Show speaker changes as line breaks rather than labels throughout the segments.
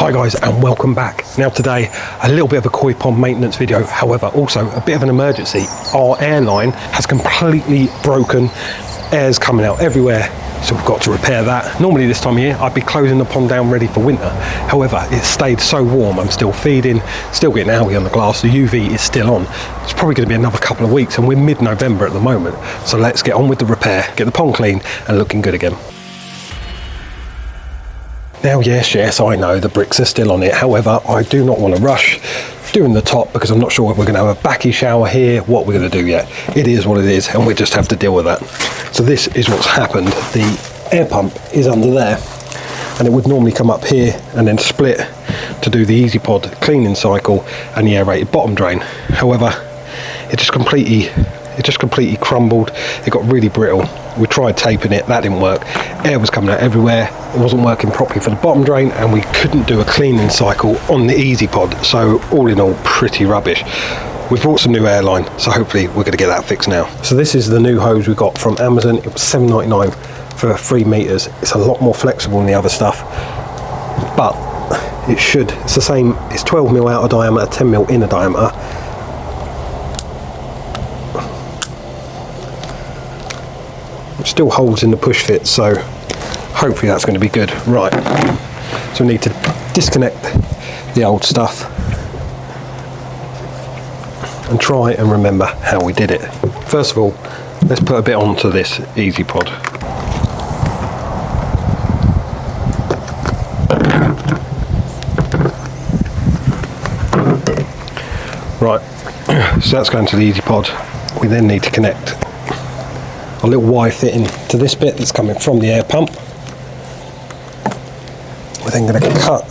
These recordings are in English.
Hi guys and welcome back. Now today a little bit of a koi pond maintenance video, however also a bit of an emergency. Our airline has completely broken, air's coming out everywhere, so we've got to repair that. Normally this time of year I'd be closing the pond down ready for winter, however it stayed so warm, I'm still feeding, still getting algae on the glass, the UV is still on. It's probably going to be another couple of weeks and we're mid-November at the moment, so let's get on with the repair, get the pond clean and looking good again. Now yes, I know the bricks are still on it, however I do not want to rush doing the top because I'm not sure if we're going to have a backy shower here, what we're going to do yet. It is what it is and we just have to deal with that. So this is what's happened. The air pump is under there and it would normally come up here and then split to do the Easy Pod cleaning cycle and the aerated bottom drain. However, it just completely crumbled. It got really brittle. We tried taping it, that didn't work. Air was coming out everywhere. It wasn't working properly for the bottom drain and we couldn't do a cleaning cycle on the Easy Pod. So all in all, pretty rubbish. We've brought some new airline, so hopefully we're going to get that fixed now. So this is the new hose we got from Amazon. It was $7.99 for 3 meters. It's a lot more flexible than the other stuff, but it's the same. It's 12 mil outer diameter, 10 mil inner diameter. Still holds in the push fit, so hopefully that's going to be good. Right, so we need to disconnect the old stuff and try and remember how we did it. First of all, let's put a bit onto this Easy Pod. Right, so that's going to the Easy Pod. We then need to connect a little wire fitting to this bit that's coming from the air pump. We're then going to cut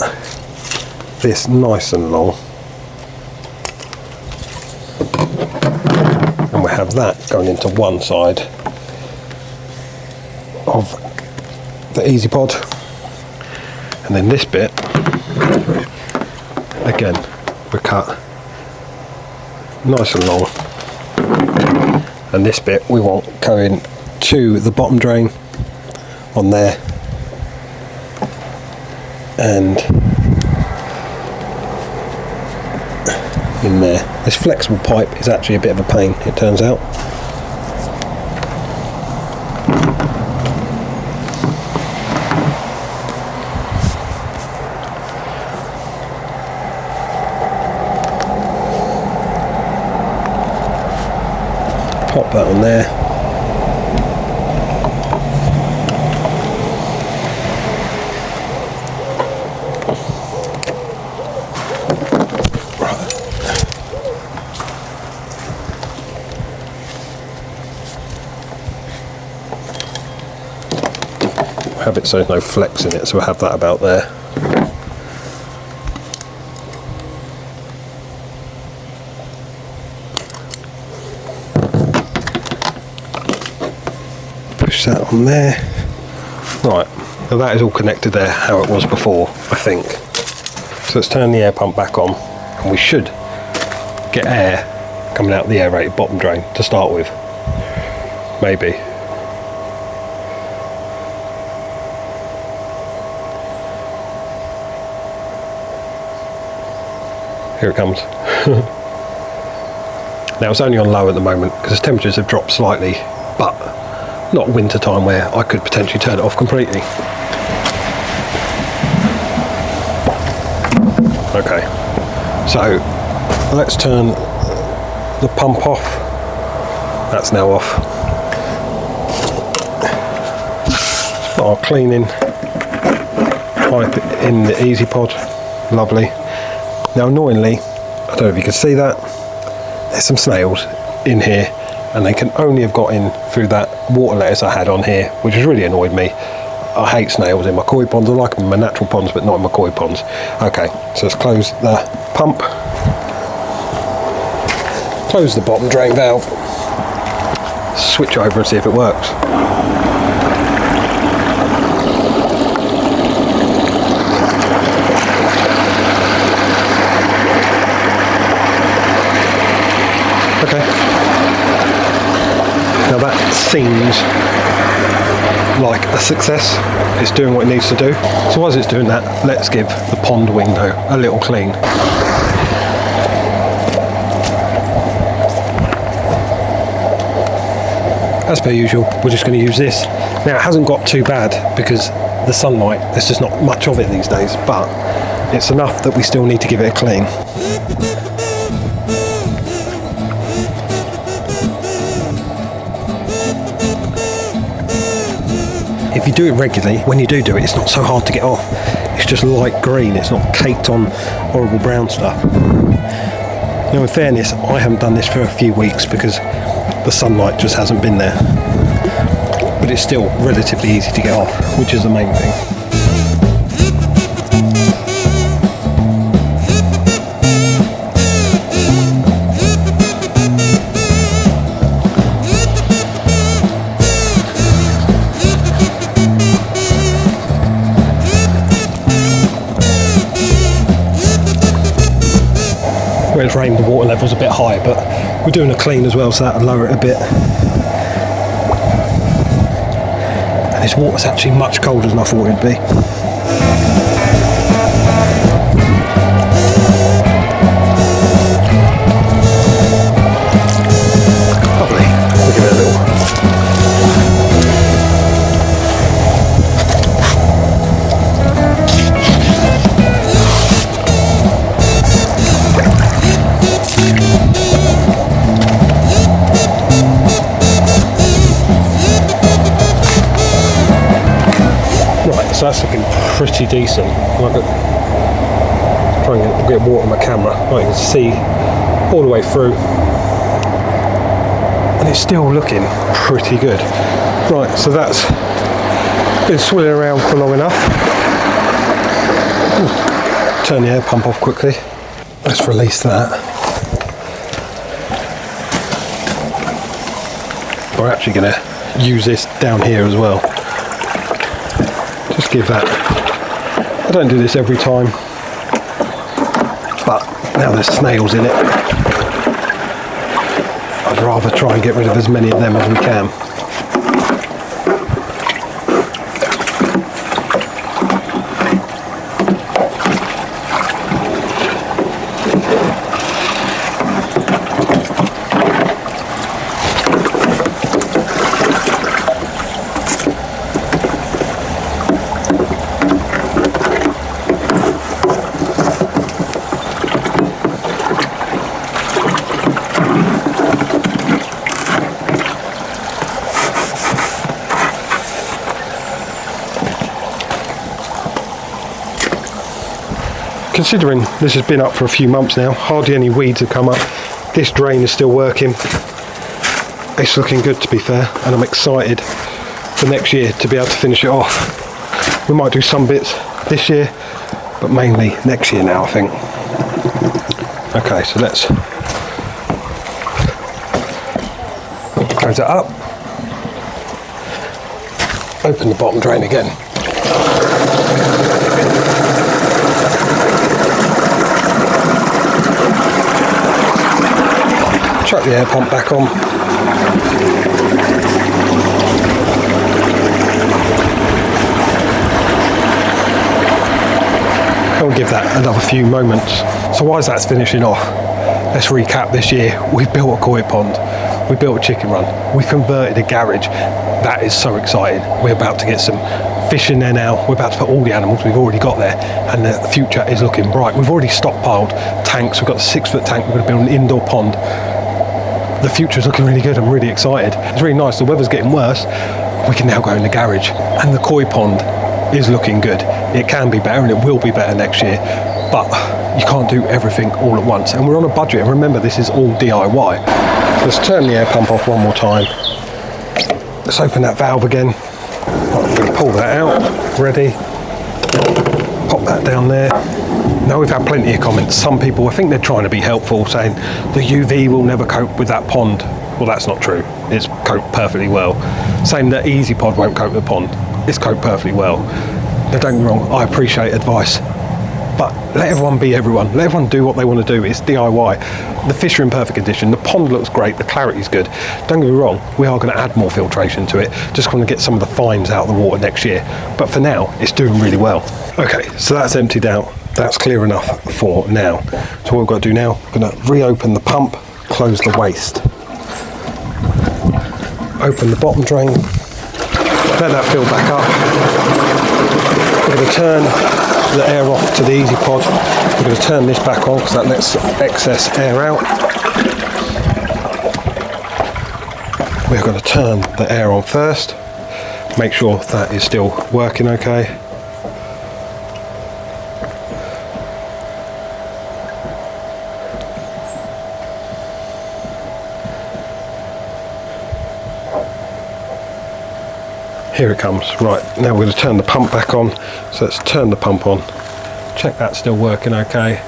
this nice and long, and we have that going into one side of the Easy Pod, and then this bit again we cut nice and long. And this bit we want going to the bottom drain on there and in there. This flexible pipe is actually a bit of a pain, it turns out. Pop that on there. Have it so there's no flex in it, so we'll have that about there. Push that on there. Right, now that is all connected there how it was before, I think. So let's turn the air pump back on and we should get air coming out the aerated bottom drain to start with. Maybe. Here it comes. Now it's only on low at the moment because the temperatures have dropped slightly, but not winter time where I could potentially turn it off completely. Okay, so let's turn the pump off. That's now off. Let's put our cleaning pipe in the Easy Pod. Lovely. Now annoyingly, I don't know if you can see that, there's some snails in here and they can only have got in through that water lettuce I had on here, which has really annoyed me. I hate snails in my koi ponds. I like them in my natural ponds, but not in my koi ponds. Okay, so let's close the pump, close the bottom drain valve, switch over and see if it works. Okay. Now that seems like a success. It's doing what it needs to do. So as it's doing that, let's give the pond window a little clean. As per usual, we're just going to use this. Now it hasn't got too bad because the sunlight, there's just not much of it these days, but it's enough that we still need to give it a clean. If you do it regularly, when you do it, it's not so hard to get off. It's just light green, it's not caked on horrible brown stuff. Now in fairness, I haven't done this for a few weeks because the sunlight just hasn't been there. But it's still relatively easy to get off, which is the main thing. When it's rained, the water level's a bit high, but we're doing a clean as well, so that'll lower it a bit. And this water's actually much colder than I thought it'd be. Lovely. We'll give it a little. So that's looking pretty decent. I'll try and get water on my camera. I can see all the way through. And it's still looking pretty good. Right, so that's been swilling around for long enough. Ooh, turn the air pump off quickly. Let's release that. We're actually going to use this down here as well. Just give that. I don't do this every time, but now there's snails in it, I'd rather try and get rid of as many of them as we can. Considering this has been up for a few months now, hardly any weeds have come up. This drain is still working. It's looking good, to be fair, and I'm excited for next year to be able to finish it off. We might do some bits this year, but mainly next year now, I think. Okay, so let's close it up. Open the bottom drain again. Chuck the air pump back on. And we'll give that another few moments. So as that's finishing off, let's recap this year. We built a koi pond, we built a chicken run, we converted a garage. That is so exciting. We're about to get some fish in there now. We're about to put all the animals we've already got there, and the future is looking bright. We've already stockpiled tanks. We've got a 6-foot tank. We're going to build an indoor pond. The future is looking really good. I'm really excited. It's really nice. The weather's getting worse. We can now go in the garage, and the koi pond is looking good. It can be better, and it will be better next year, but you can't do everything all at once, and we're on a budget. And remember, this is all DIY. Let's turn the air pump off one more time. Let's open that valve again. I'm going to pull that out. Ready. Pop that down there. Now, we've had plenty of comments. Some people, I think they're trying to be helpful, saying the UV will never cope with that pond. Well, that's not true. It's coped perfectly well. Saying that Easy Pod won't cope with the pond. It's coped perfectly well. Now, don't get me wrong, I appreciate advice. But let everyone be everyone. Let everyone do what they want to do. It's DIY. The fish are in perfect condition. The pond looks great. The clarity's good. Don't get me wrong, we are going to add more filtration to it. Just going to get some of the fines out of the water next year. But for now, it's doing really well. Okay, so that's emptied out. That's clear enough for now. So what we've got to do now, we're going to reopen the pump, close the waste. Open the bottom drain. Let that fill back up. We're going to turn the air off to the easy pod. We're going to turn this back on because that lets excess air out. We're going to turn the air on first. Make sure that is still working okay. Here it comes. Right, now we're going to turn the pump back on. So let's turn the pump on. Check that's still working okay.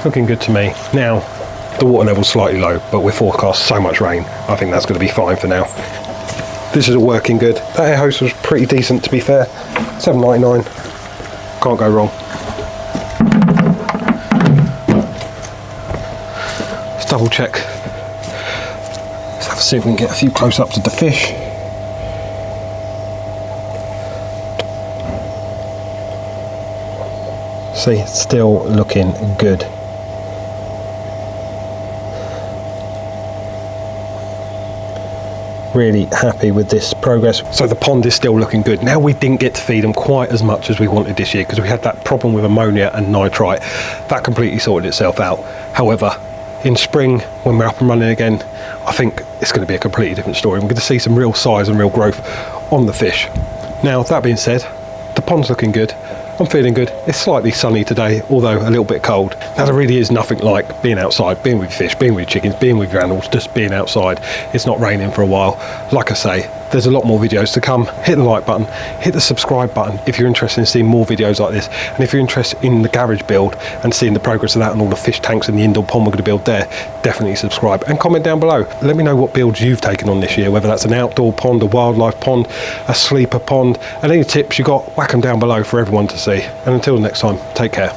Looking good to me. Now, the water level's slightly low, but we're forecast so much rain. I think that's going to be fine for now. This is all working good. That air hose was pretty decent, to be fair. $7.99. Can't go wrong. Double check. Let's have a see if we can get a few close-ups of the fish. See, it's still looking good. Really happy with this progress. So the pond is still looking good. Now, we didn't get to feed them quite as much as we wanted this year because we had that problem with ammonia and nitrite. That completely sorted itself out. However, in spring, when we're up and running again, I think it's going to be a completely different story. We're going to see some real size and real growth on the fish. Now, that being said, the pond's looking good. I'm feeling good. It's slightly sunny today, although a little bit cold. Now, there really is nothing like being outside, being with fish, being with chickens, being with your animals, just being outside. It's not raining for a while. Like I say, there's a lot more videos to come. Hit the like button, hit the subscribe button if you're interested in seeing more videos like this. And if you're interested in the garage build and seeing the progress of that and all the fish tanks and the indoor pond we're going to build there, definitely subscribe and comment down below. Let me know what builds you've taken on this year, whether that's an outdoor pond, a wildlife pond, a sleeper pond, and any tips you got, whack them down below for everyone to see. And until next time, take care.